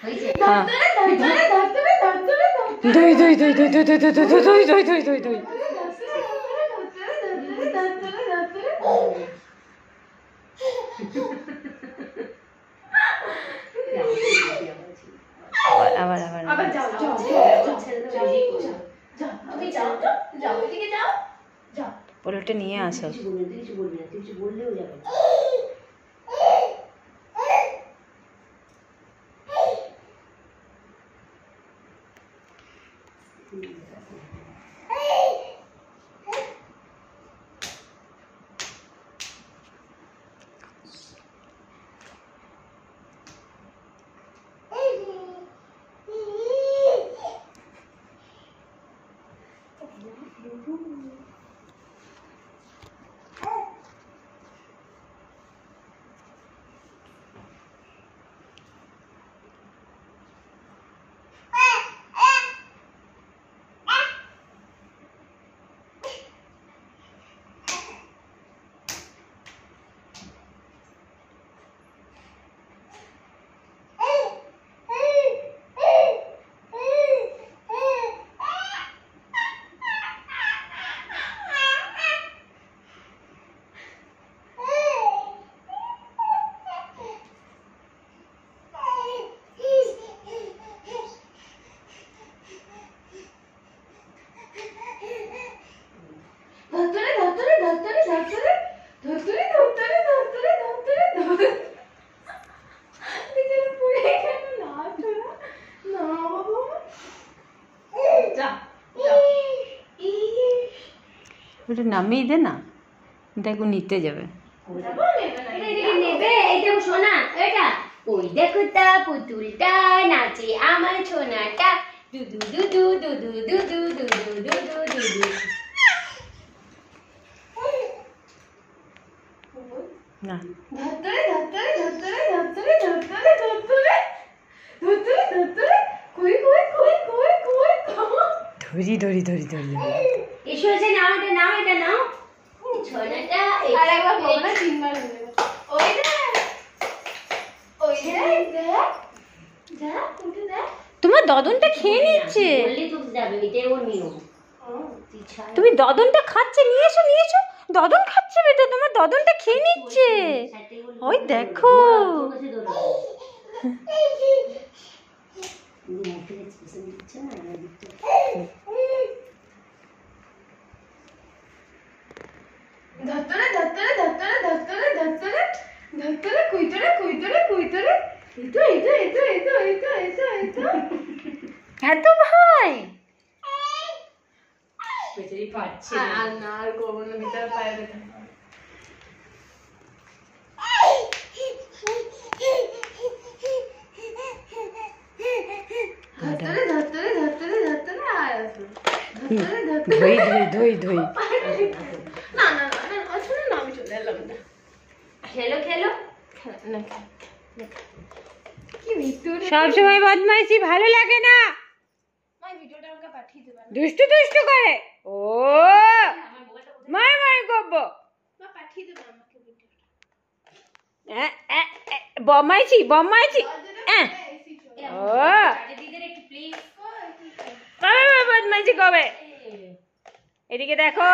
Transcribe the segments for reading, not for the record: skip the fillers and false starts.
হ্যাঁ ধুই ধুই ধুই ধুই ধুই ধুই ধুই ধুই ধুই ধুই ধুই ধুই আবার আবার আবার যাও যাও যাও তুমি যাও তো যাও এদিকে যাও যাও পোলটে নিয়ে আসো কিছু বলবি না কিছু বললেও যাবে ওটা নামিয়ে দে না দেখো নিতে যাবে ওই দেখো তা পুতুলটা নাচে আমার সোনাটা দুদু দুদু দুদু দুদু দুদু দুদু দুদু না ধরে ধরে ধরে ধরে ধরে ধরে ধরে ধরে কই কই কই কই কই ধরি ধরি ধরি ধরি এসো এসে নাও এটা নাও এটা নাও সোনাটা আরেকবার বলো না তিনবার হয়ে যাবে ওই দে যা উঠে দে তোমার দদনটা খেয়ে নিচ্ছে বললি তো যাবে এটাই ওর নিয়ম তুমি দদনটা খাচ্ছে নিয়ে এসো দদন খাচ্ছে বেটা তোমার দদনটা খেয়ে নিচ্ছে ওই দেখো ধরে ধরে ধরে ধরে ধরে ধরে ধরে কুইতরে কুইতরে কুইতরে এতো এতো এতো এতো এতো এতো এতো এত ভাই বেচারি পাচ্ছে আর না আর করবো না ভিতরে পায়ে ব্যথা ধরে ধরে ধরে ধরে আর ধই ধই ধই ধই না না না আসলে না আমি চলে এলাম না খেলো খেলো না কি ভিতরে সব সময় বদমাইশি ভালো লাগে না মাই ভিডিওটা আমাকে পাঠিয়ে দিবা দুষ্টু দুষ্টু করে ও মাই মাই গব্ব মা পাঠিয়ে দিবা আমাকে ভিডিওটা বদমাইশি বদমাইশি ও দিদিদের একটু প্লিজ কবে বদমাইশি কবে এদিকে দেখো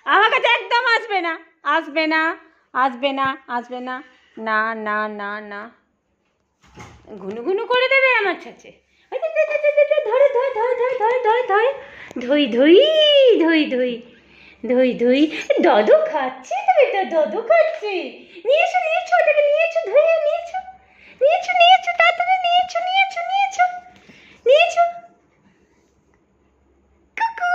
আমার কাছে একদম আসবে না আসবে না আসবে না আসবে না না না না না ঘুনু ঘুনু করে দেবে আমার কাছে ধরে ধরে ধরে ধরে ধরে ধরে ধরে ধই ধই ধই ধই ধই ধই দদু খাচ্ছি তো এটা দদু খাচ্ছি নিয়েছো নিয়েছো ওটাকে নিয়েছো ধরে নিয়েছো নিয়েছো নিয়েছো তাড়াতাড়ি নিয়েছো নিয়েছো নিয়েছো নিয়েছো কুকু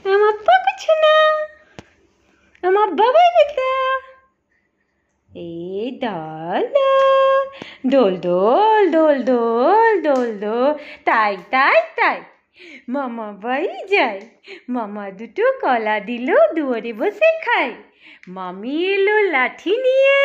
আমার পাকুছো না আমার বাবাই বেটা এই দোল দোল দোল দোল দোল দোল তাই তাই তাই মামা বাড়ি যাই মামা দুটো কলা দিল দুয়ারে বসে খাই মামি এলো লাঠি নিয়ে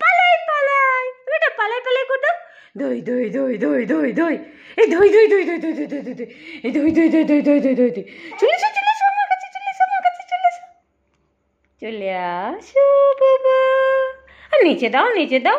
পালাই পালাই বেটা পালাই পালাই কোথাও দই দই দই দই দই দই এই দই দই দই দই দই দই দই দই এই দই দই দই দই দই দই দই দই চলে এসো চলে এসো আমার কাছে চলে এসো আমার কাছে চলে এসো চলে আসো বাবা আর নিচে দাও